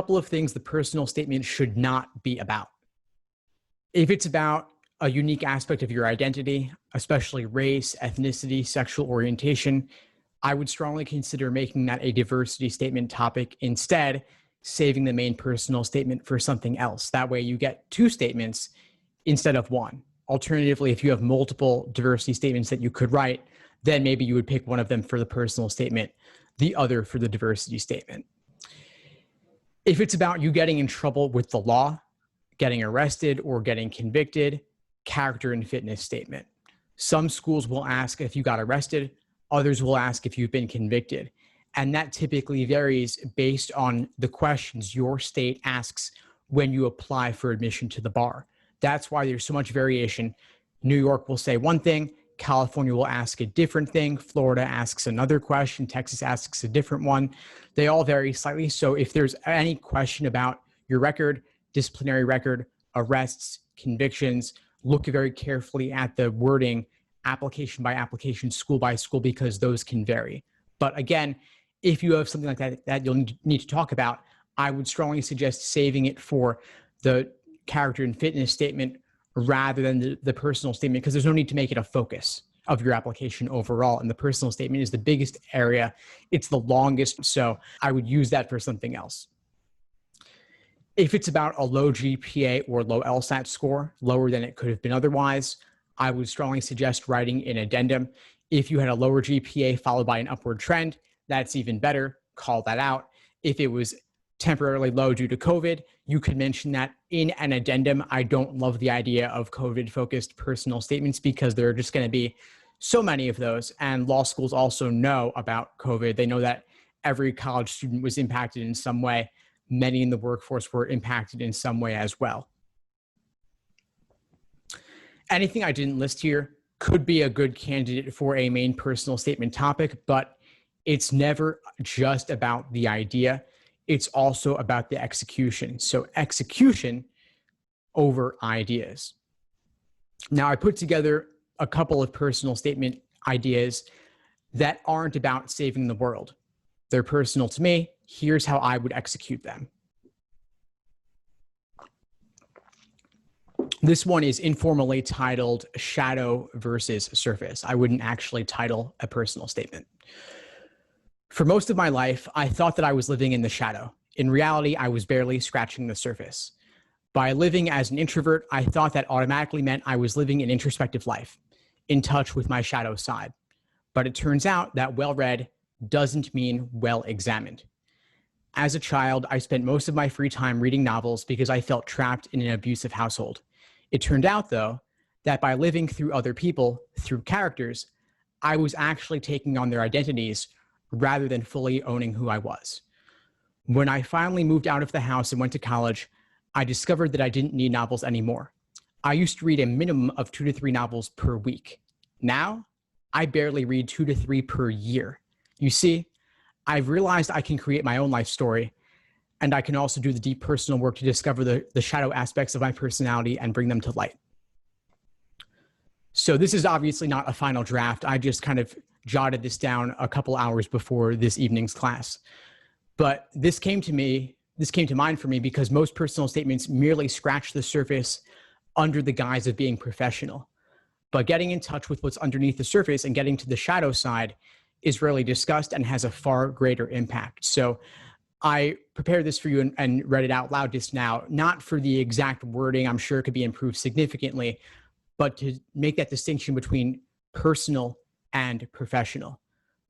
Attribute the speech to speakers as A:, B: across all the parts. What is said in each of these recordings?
A: couple of things the personal statement should not be about. If it's about a unique aspect of your identity, especially race, ethnicity, sexual orientation, I would strongly consider making that a diversity statement topic, instead saving the main personal statement for something else. That way you get two statements instead of one. Alternatively, if you have multiple diversity statements that you could write, then maybe you would pick one of them for the personal statement, the other for the diversity statement. If it's about you getting in trouble with the law, getting arrested or getting convicted, character and fitness statement. Some schools will ask if you got arrested, others will ask if you've been convicted. And that typically varies based on the questions your state asks when you apply for admission to the bar. That's why there's so much variation. New York will say one thing, California will ask a different thing, Florida asks another question, Texas asks a different one. They all vary slightly. So if there's any question about your record, disciplinary record, arrests, convictions, look very carefully at the wording, application by application, school by school, because those can vary. But again, if you have something like that you'll need to talk about, I would strongly suggest saving it for the character and fitness statement rather than the personal statement, because there's no need to make it a focus of your application overall. And the personal statement is the biggest area. It's the longest. So I would use that for something else. If it's about a low GPA or low LSAT score, lower than it could have been otherwise, I would strongly suggest writing an addendum. If you had a lower GPA followed by an upward trend, that's even better. Call that out. If it was temporarily low due to COVID, you could mention that in an addendum. I don't love the idea of COVID-focused personal statements because there are just going to be so many of those. And law schools also know about COVID. They know that every college student was impacted in some way. Many in the workforce were impacted in some way as well. Anything I didn't list here could be a good candidate for a main personal statement topic, but it's never just about the idea. It's also about the execution. So execution over ideas. Now, I put together a couple of personal statement ideas that aren't about saving the world. They're personal to me. Here's how I would execute them. This one is informally titled Shadow versus Surface. I wouldn't actually title a personal statement. For most of my life, I thought that I was living in the shadow. In reality, I was barely scratching the surface. By living as an introvert, I thought that automatically meant I was living an introspective life, in touch with my shadow side. But it turns out that well-read doesn't mean well-examined. As a child, I spent most of my free time reading novels because I felt trapped in an abusive household. It turned out, though, that by living through other people, through characters, I was actually taking on their identities rather than fully owning who I was. When I finally moved out of the house and went to college, I discovered that I didn't need novels anymore. I used to read a minimum of 2 to 3 novels per week. Now, I barely read 2 to 3 per year. You see, I've realized I can create my own life story, and I can also do the deep personal work to discover the shadow aspects of my personality and bring them to light. So this is obviously not a final draft. I just kind of jotted this down a couple hours before this evening's class. But this came to mind for me because most personal statements merely scratch the surface under the guise of being professional. But getting in touch with what's underneath the surface and getting to the shadow side is rarely discussed and has a far greater impact. So I prepared this for you and read it out loud just now, not for the exact wording. I'm sure it could be improved significantly, but to make that distinction between personal and professional.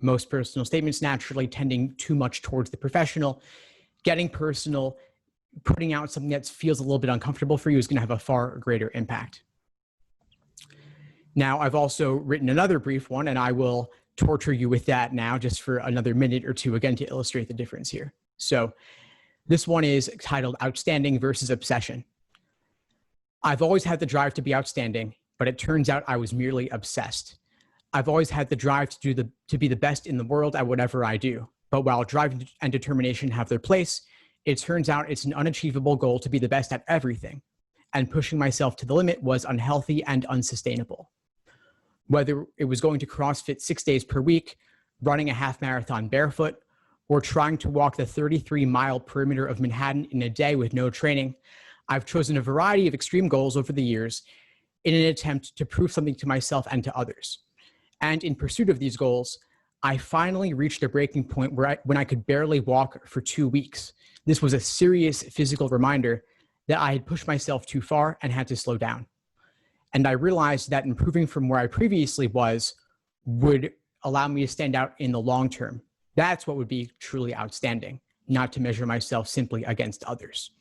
A: Most personal statements naturally tending too much towards the professional. Getting personal, putting out something that feels a little bit uncomfortable for you is going to have a far greater impact. Now, I've also written another brief one, and I will torture you with that now just for another minute or two, again, to illustrate the difference here. So this one is titled Outstanding versus Obsession. I've always had the drive to be outstanding, but it turns out I was merely obsessed. I've always had the drive to be the best in the world at whatever I do. But while drive and determination have their place, it turns out it's an unachievable goal to be the best at everything. And pushing myself to the limit was unhealthy and unsustainable. Whether it was going to CrossFit 6 days per week, running a half marathon barefoot, or trying to walk the 33-mile perimeter of Manhattan in a day with no training. I've chosen a variety of extreme goals over the years in an attempt to prove something to myself and to others. And in pursuit of these goals, I finally reached a breaking point when I could barely walk for 2 weeks. This was a serious physical reminder that I had pushed myself too far and had to slow down. And I realized that improving from where I previously was would allow me to stand out in the long term. That's what would be truly outstanding, not to measure myself simply against others.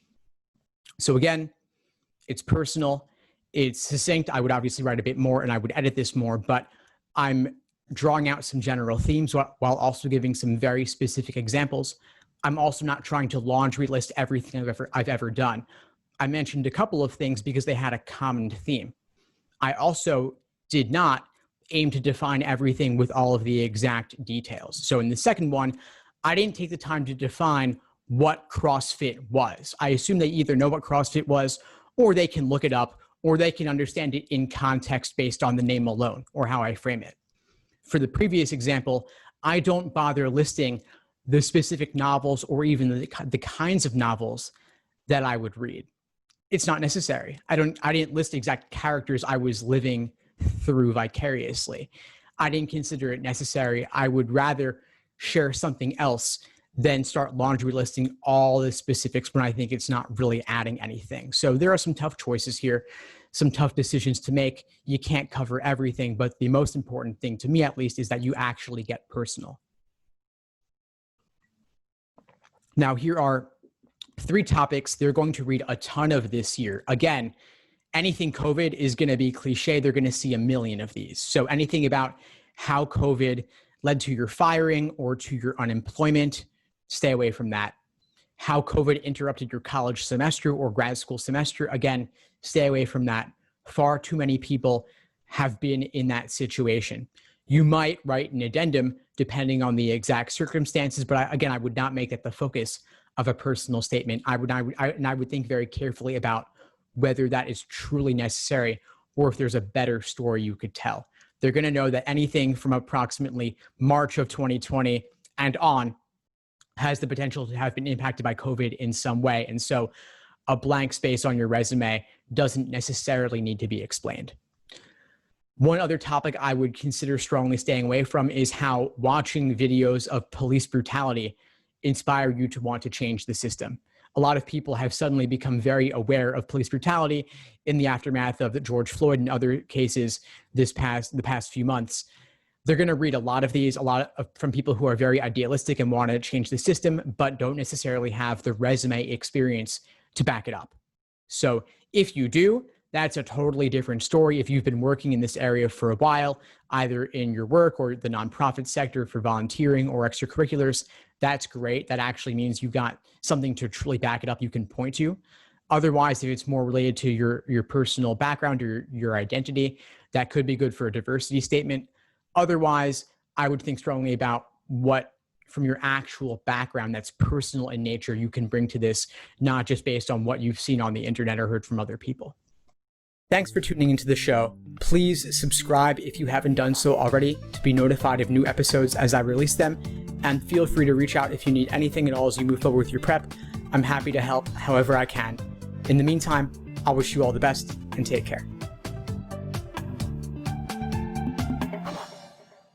A: So again, it's personal, it's succinct. I would obviously write a bit more and I would edit this more, but I'm drawing out some general themes while also giving some very specific examples. I'm also not trying to laundry list everything I've ever done. I mentioned a couple of things because they had a common theme. I also did not aim to define everything with all of the exact details. So in the second one, I didn't take the time to define what CrossFit was. I assume they either know what CrossFit was, or they can look it up, or they can understand it in context based on the name alone or how I frame it. For the previous example, I don't bother listing the specific novels or even the kinds of novels that I would read. It's not necessary. I didn't list exact characters I was living through vicariously. I didn't consider it necessary. I would rather share something else than start laundry listing all the specifics when I think it's not really adding anything. So there are some tough choices here, some tough decisions to make. You can't cover everything, but the most important thing, to me at least, is that you actually get personal. Now, here are 3 topics they're going to read a ton of this year. Again, anything COVID is going to be cliche. They're going to see a million of these. So anything about how COVID led to your firing or to your unemployment, stay away from that. How COVID interrupted your college semester or grad school semester, again, stay away from that. Far too many people have been in that situation. You might write an addendum depending on the exact circumstances, but I would not make that the focus of a personal statement. I would think very carefully about whether that is truly necessary or if there's a better story you could tell. They're going to know that anything from approximately March of 2020 and on has the potential to have been impacted by COVID in some way. And so a blank space on your resume doesn't necessarily need to be explained. One other topic I would consider strongly staying away from is how watching videos of police brutality inspire you to want to change the system. A lot of people have suddenly become very aware of police brutality in the aftermath of the George Floyd and other cases the past few months. They're going to read a lot of these, from people who are very idealistic and want to change the system, but don't necessarily have the resume experience to back it up. So if you do, that's a totally different story. If you've been working in this area for a while, either in your work or the nonprofit sector for volunteering or extracurriculars, that's great. That actually means you've got something to truly back it up you can point to. Otherwise, if it's more related to your personal background or your identity, that could be good for a diversity statement. Otherwise, I would think strongly about what from your actual background that's personal in nature you can bring to this, not just based on what you've seen on the internet or heard from other people. Thanks for tuning into the show. Please subscribe if you haven't done so already to be notified of new episodes as I release them. And feel free to reach out if you need anything at all as you move forward with your prep. I'm happy to help however I can. In the meantime, I'll wish you all the best and take care.